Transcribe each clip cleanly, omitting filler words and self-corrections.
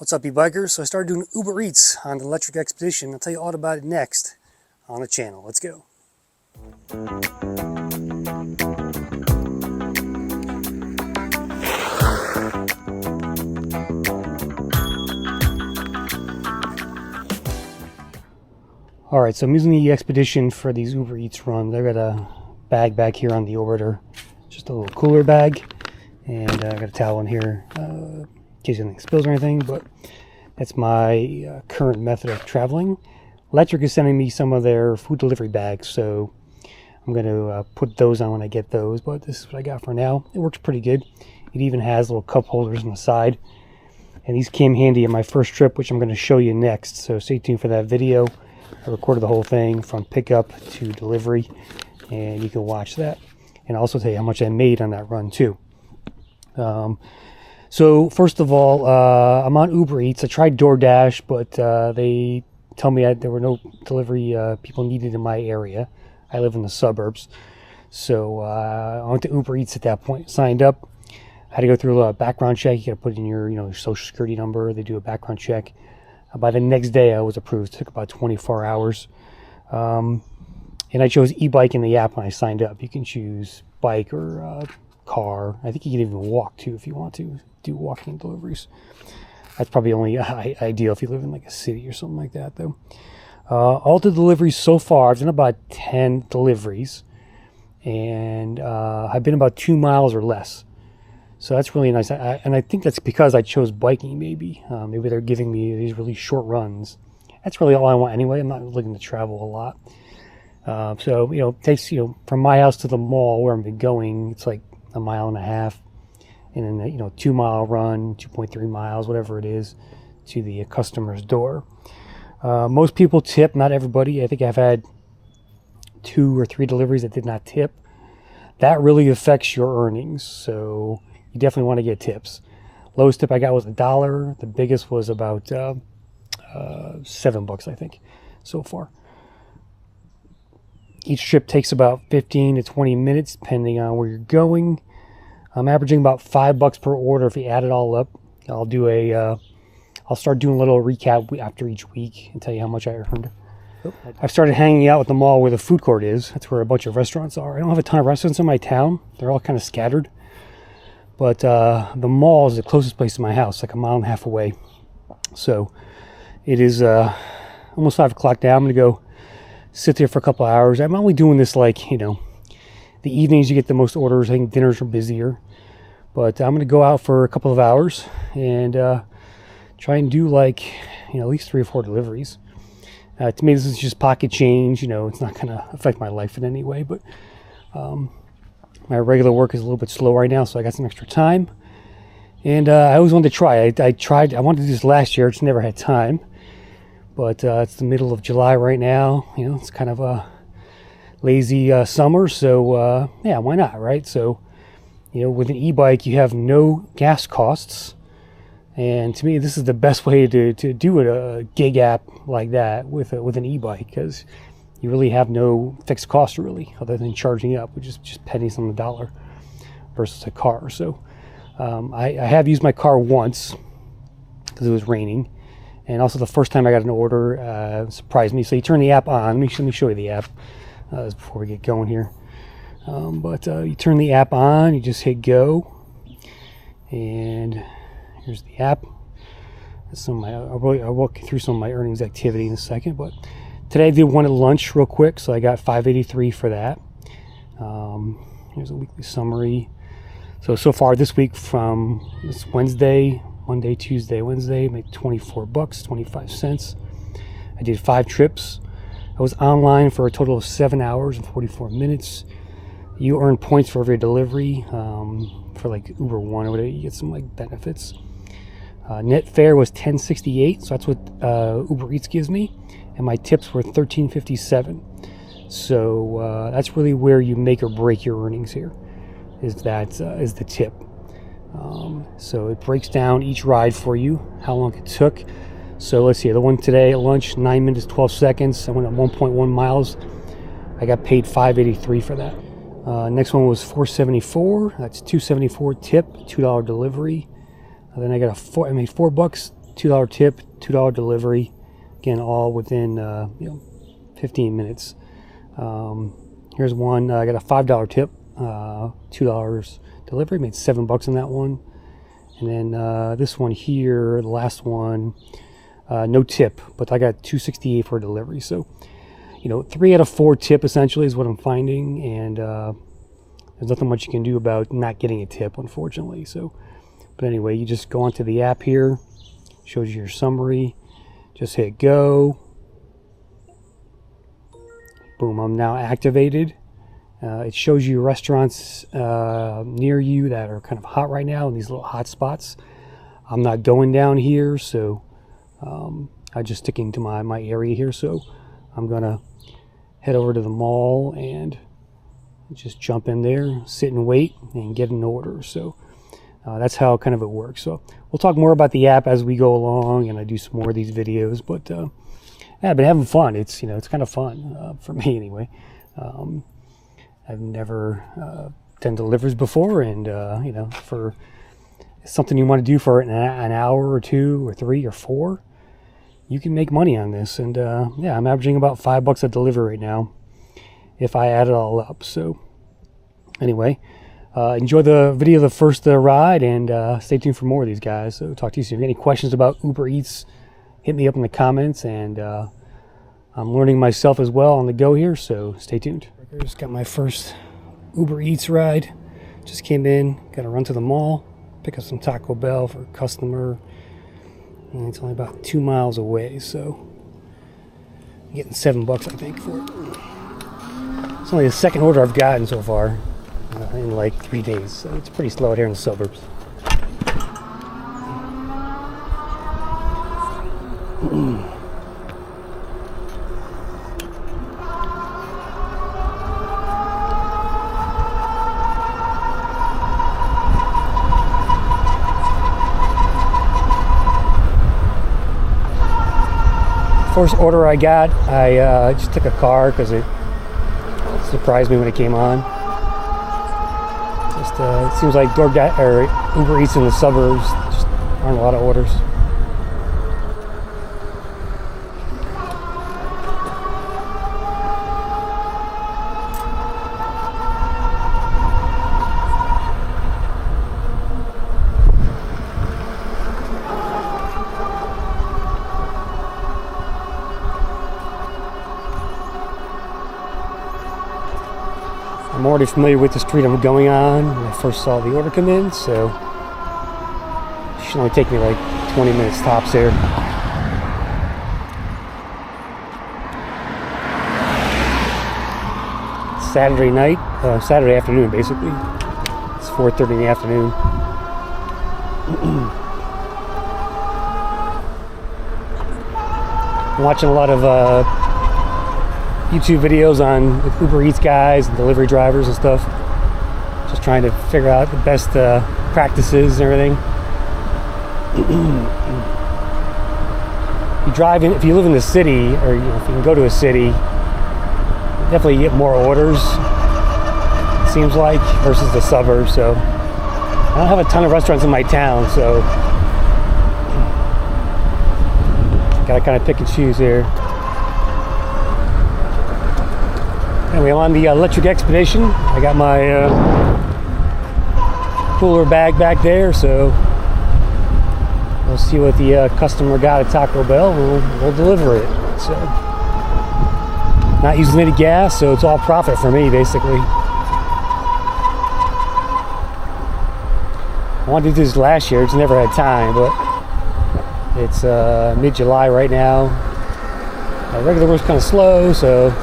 What's up, e-bikers? So I started doing Uber Eats on the Lectric Xpedition. I'll tell you all about it next on the channel. Let's go. Alright, so I'm using the Xpedition for these Uber Eats runs. I got a bag back here on the orbiter, just a little cooler bag, and I got a towel in here in case anything spills or anything, but that's my current method of traveling. Lectric is sending me some of their food delivery bags, so I'm going to put those on when I get those, but this is what I got for now. It works pretty good. It even has little cup holders on the side, and these came handy in my first trip, which I'm going to show you next, so stay tuned for that video. I recorded the whole thing from pickup to delivery, and you can watch that, and I'll also tell you how much I made on that run too. So first of all, I'm on Uber Eats. I tried DoorDash, but they tell me there were no delivery people needed in my area. I live in the suburbs. So I went to Uber Eats at that point, signed up. I had to go through a background check. You got to put in your your social security number. They do a background check. By the next day, I was approved. It took about 24 hours. And I chose Ebike in the app when I signed up. You can choose bike or car. I think you can even walk too if you want to do walking deliveries. That's probably only ideal if you live in like a city or something like that, though. All the deliveries so far, I've done about 10 deliveries, and I've been about 2 miles or less. So that's really nice. And I think that's because I chose biking, maybe. Maybe they're giving me these really short runs. That's really all I want anyway. I'm not looking to travel a lot. So, it takes, from my house to the mall where I'm going, it's like a mile and a half. And then, 2 mile run, 2.3 miles, whatever it is, to the customer's door. Most people tip, not everybody. I think I've had 2 or 3 deliveries that did not tip. That really affects your earnings, so you definitely want to get tips. Lowest tip I got was $1. The biggest was about $7, I think, so far. Each trip takes about 15 to 20 minutes, depending on where you're going. I'm averaging about $5 per order if you add it all up. I'll start doing a little recap after each week and tell you how much I earned. I've started hanging out at the mall where the food court is. That's where a bunch of restaurants are. I don't have a ton of restaurants in my town. They're all kind of scattered. But the mall is the closest place to my house, like a mile and a half away. So it is almost 5 o'clock now. I'm going to go sit there for a couple of hours. I'm only doing this the evenings you get the most orders. I think dinners are busier. But I'm going to go out for a couple of hours and try and do at least 3 or 4 deliveries. To me, this is just pocket change. It's not going to affect my life in any way. But my regular work is a little bit slow right now, so I got some extra time. And I always wanted to try. I wanted to do this last year. Just never had time. But it's the middle of July right now. It's kind of a lazy summer, so yeah, why not, right? So, with an e-bike, you have no gas costs, and to me, this is the best way to do a gig app like that with an e-bike, because you really have no fixed cost really, other than charging up, which is just pennies on the dollar, versus a car. So, I have used my car once because it was raining, and also the first time I got an order surprised me. So you turn the app on. Let me show you the app. Before we get going here, but you turn the app on, you just hit go, and here's the app. That's I'll walk you through some of my earnings activity in a second, but today I did one at lunch real quick, so I got $5.83 for that. Here's a weekly summary. So far this week, from this Monday, Tuesday, Wednesday, made $24, 25 cents. I did 5 trips. I was online for a total of 7 hours and 44 minutes. You earn points for every delivery. For like Uber One or whatever, you get some benefits. Net fare was $10.68, so that's what Uber Eats gives me, and my tips were $13.57. So that's really where you make or break your earnings here. Is the tip. So it breaks down each ride for you, how long it took. So let's see, the one today at lunch, 9 minutes, 12 seconds. I went at 1.1 miles. I got paid $5.83 for that. Next one was $4.74. That's $2.74 tip, $2 delivery. Then I made $4, $2 tip, $2 delivery. Again, all within 15 minutes. Here's one. I got a $5 tip, $2 delivery. Made $7 on that one. And then this one here, the last one, no tip, but I got $2.68 for a delivery. So, 3 out of 4 tip essentially is what I'm finding, and there's nothing much you can do about not getting a tip, unfortunately. So, but anyway, you just go onto the app here, shows you your summary, just hit go. Boom, I'm now activated. It shows you restaurants near you that are kind of hot right now in these little hot spots. I'm not going down here, so I'm just sticking to my area here. So I'm gonna head over to the mall and just jump in there, sit and wait, and get an order. So that's how kind of it works. So we'll talk more about the app as we go along, and I do some more of these videos. But yeah, I've been having fun. It's it's kind of fun for me anyway. I've never done deliveries before, and for something you want to do for an hour or 2 or 3 or 4, you can make money on this. And yeah, I'm averaging about $5 a delivery right now if I add it all up. So anyway, enjoy the video of the first ride, and stay tuned for more of these guys. So talk to you soon. If you have any questions about Uber Eats, hit me up in the comments, and I'm learning myself as well on the go here, so stay tuned. Just got my first Uber Eats ride. Just came in, got to run to the mall, pick up some Taco Bell for a customer, and it's only about 2 miles away, so I'm getting $7 I think for it. It's only the second order I've gotten so far in like 3 days, so it's pretty slow out here in the suburbs. First order I got, I just took a car because it surprised me when it came on. Just it seems like DoorDash or Uber Eats in the suburbs just aren't a lot of orders. I'm already familiar with the street I'm going on when I first saw the order come in, so it should only take me like 20 minutes tops there. Saturday night, Saturday afternoon basically. It's 4:30 in the afternoon. I'm watching a lot of YouTube videos on with Uber Eats guys and delivery drivers and stuff. Just trying to figure out the best practices and everything. You drive in, if you live in the city, or if you can go to a city, you definitely get more orders, it seems like, versus the suburbs. So I don't have a ton of restaurants in my town, so gotta kind of pick and choose here. Anyway, I'm on the Lectric Xpedition. I got my cooler bag back there, so we'll see what the customer got at Taco Bell. We'll deliver it. So, not using any gas, so it's all profit for me, basically. I wanted to do this last year, just never had time, but it's mid-July right now. Regular work's kind of slow, so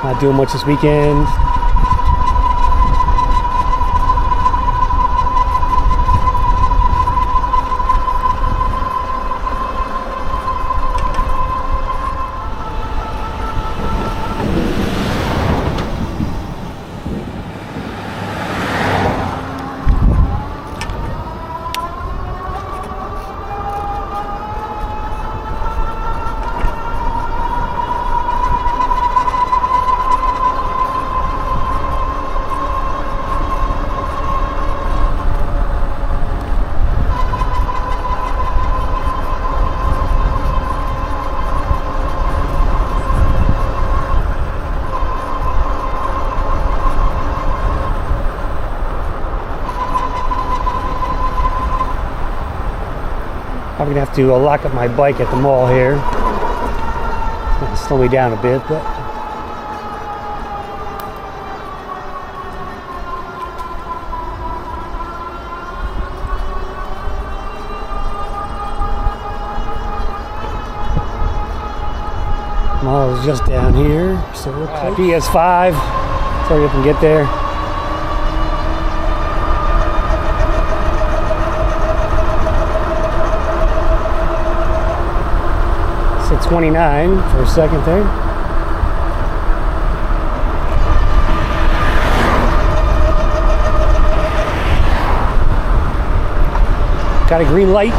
not doing much this weekend. Probably gonna have to lock up my bike at the mall here. It's gonna slow me down a bit, but mall is just down here, so we're close. PS5, so you can get there. It's at 29 for a second there. Got a green light.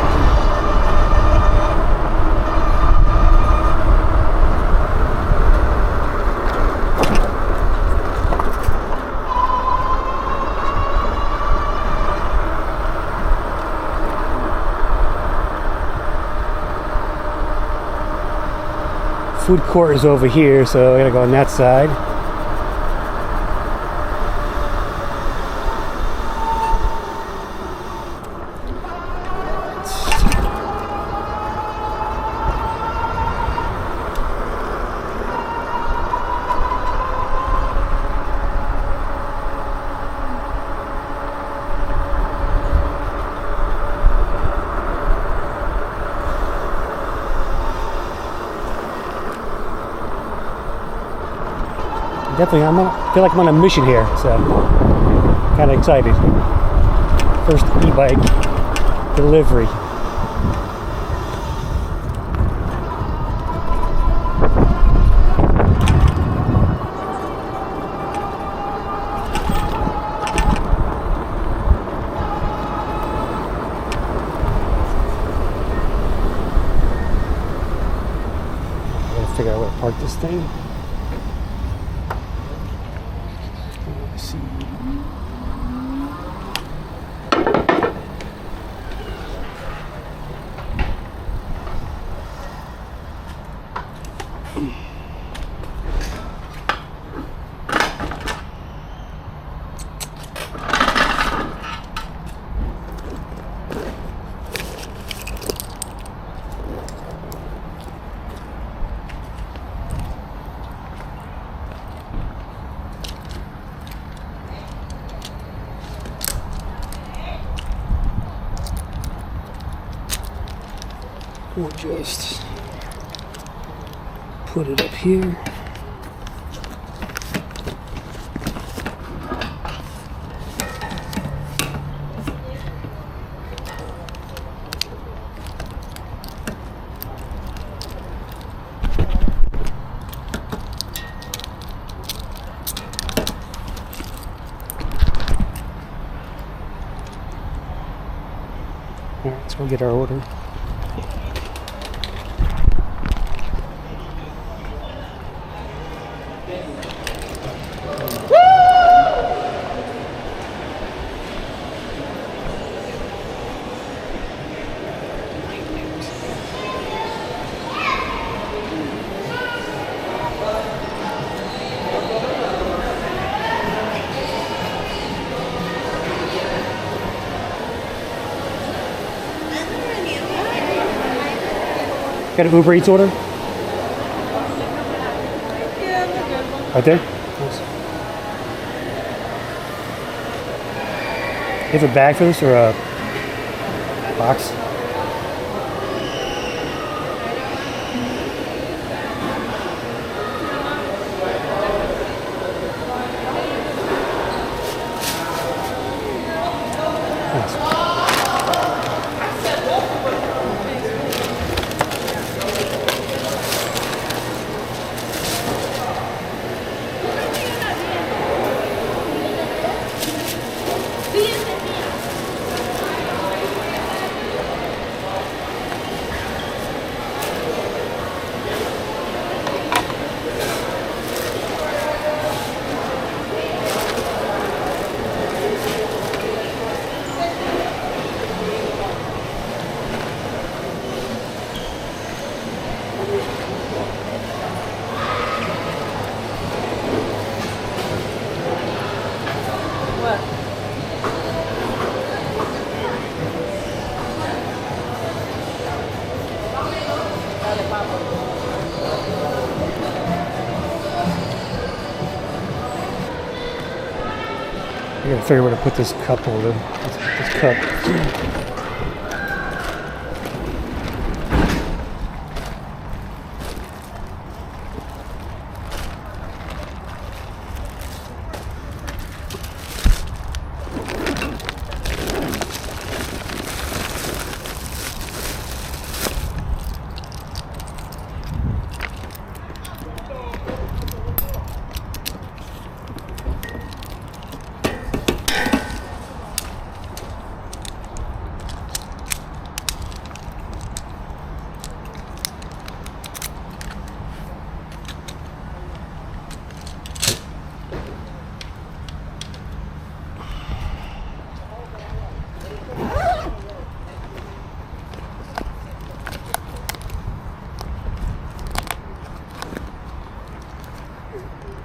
Food court is over here, so I gotta go on that side. Definitely, I feel like I'm on a mission here, so kind of excited. First e-bike delivery. I gotta figure out where to park this thing. We'll just put it up here. All right, let's go get our order. Got an Uber Eats order? Yeah, right there? Nice. You have a bag for this or a box? Nice. gotta figure out where to put this cup holder. This cup.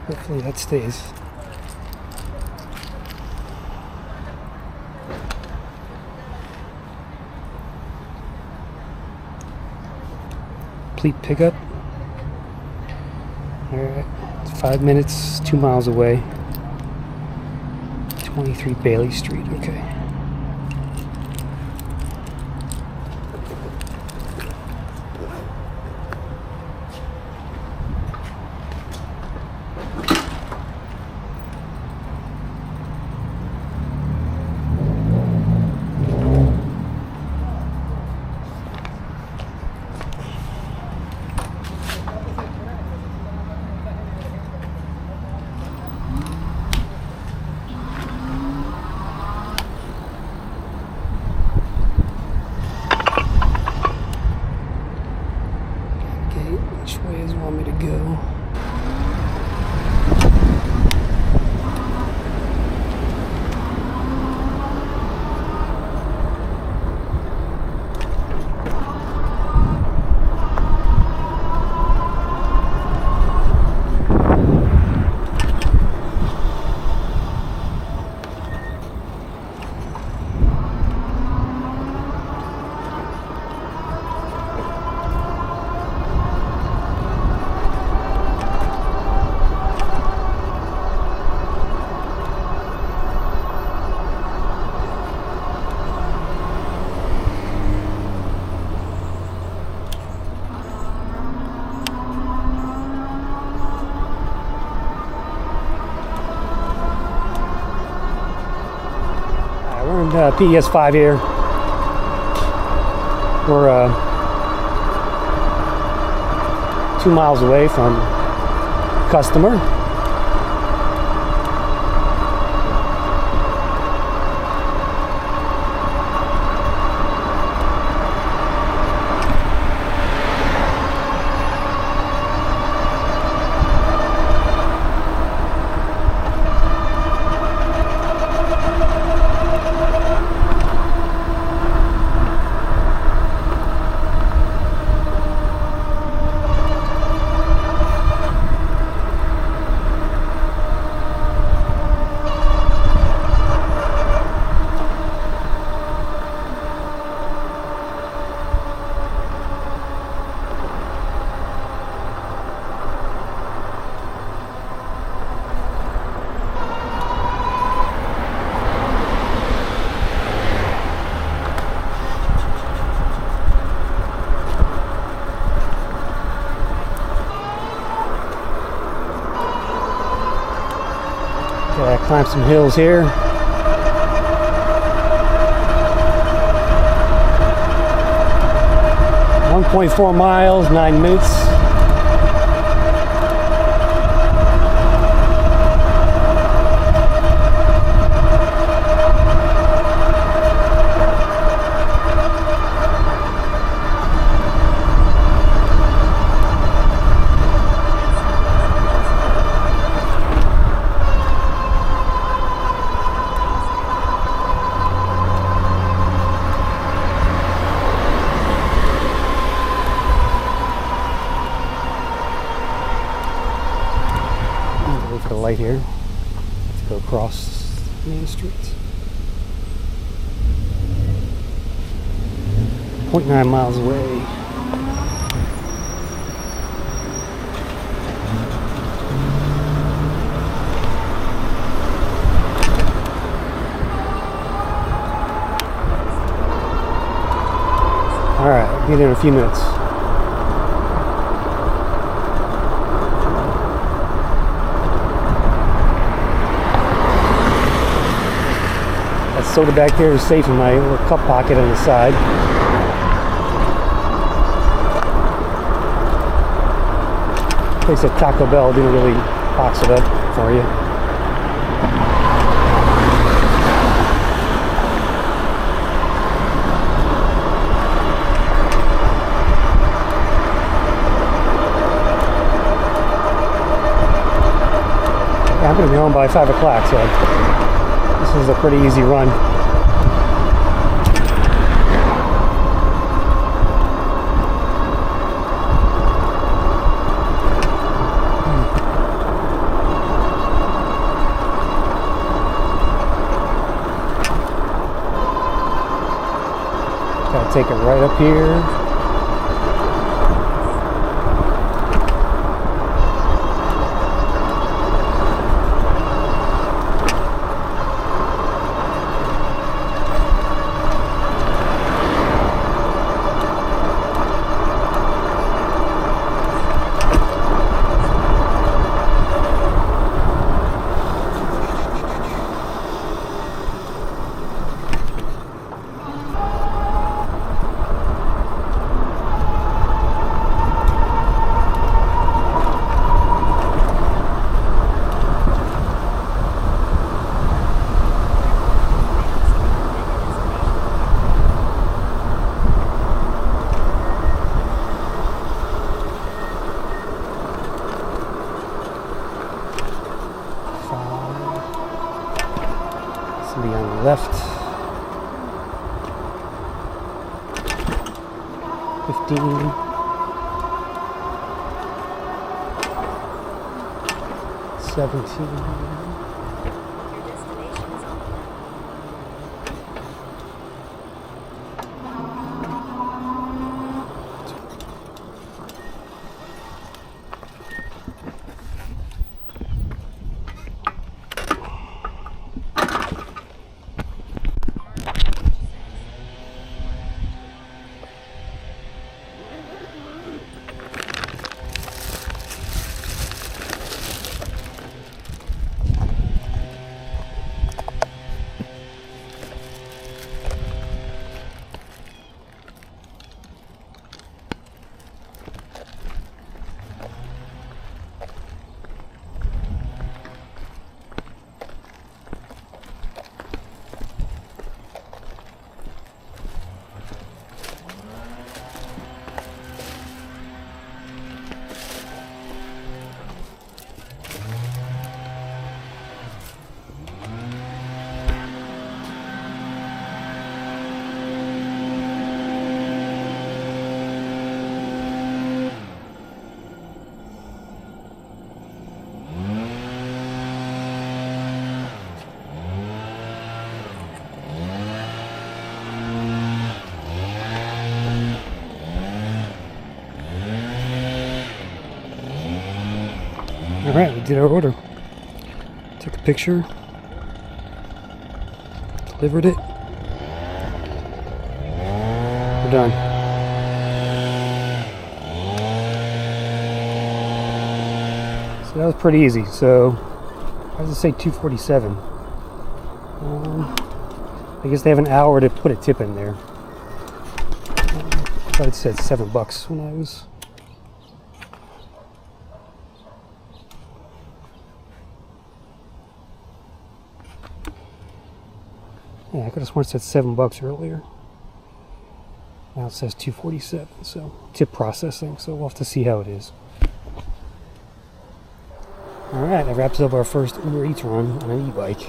Hopefully that stays. Complete pickup. Alright, it's 5 minutes, 2 miles away. 23 Bailey Street, okay. Which way does it want me to go? PS5 here. We're 2 miles away from customer. Gotta climb some hills here. 1.4 miles, 9 minutes. For the light here. Let's go across Main Street. 0.9 miles away. Be there in a few minutes. That soda back there is safe in my little cup pocket on the side. Place at Taco Bell didn't really box it up for you. I'm going to be home by 5 o'clock, so this is a pretty easy run. Gotta take it right up here. Be on the left. 15. 17. Alright, we did our order. Took a picture. Delivered it. We're done. So that was pretty easy. So, how does it say 247? I guess they have an hour to put a tip in there. I thought it said $7 when I was... Yeah, I could have sworn it said $7 earlier. Now it says 247, so tip processing, so we'll have to see how it is. Alright, that wraps up our first Uber Eats run on an e-bike.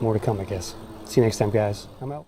More to come, I guess. See you next time, guys. I'm out.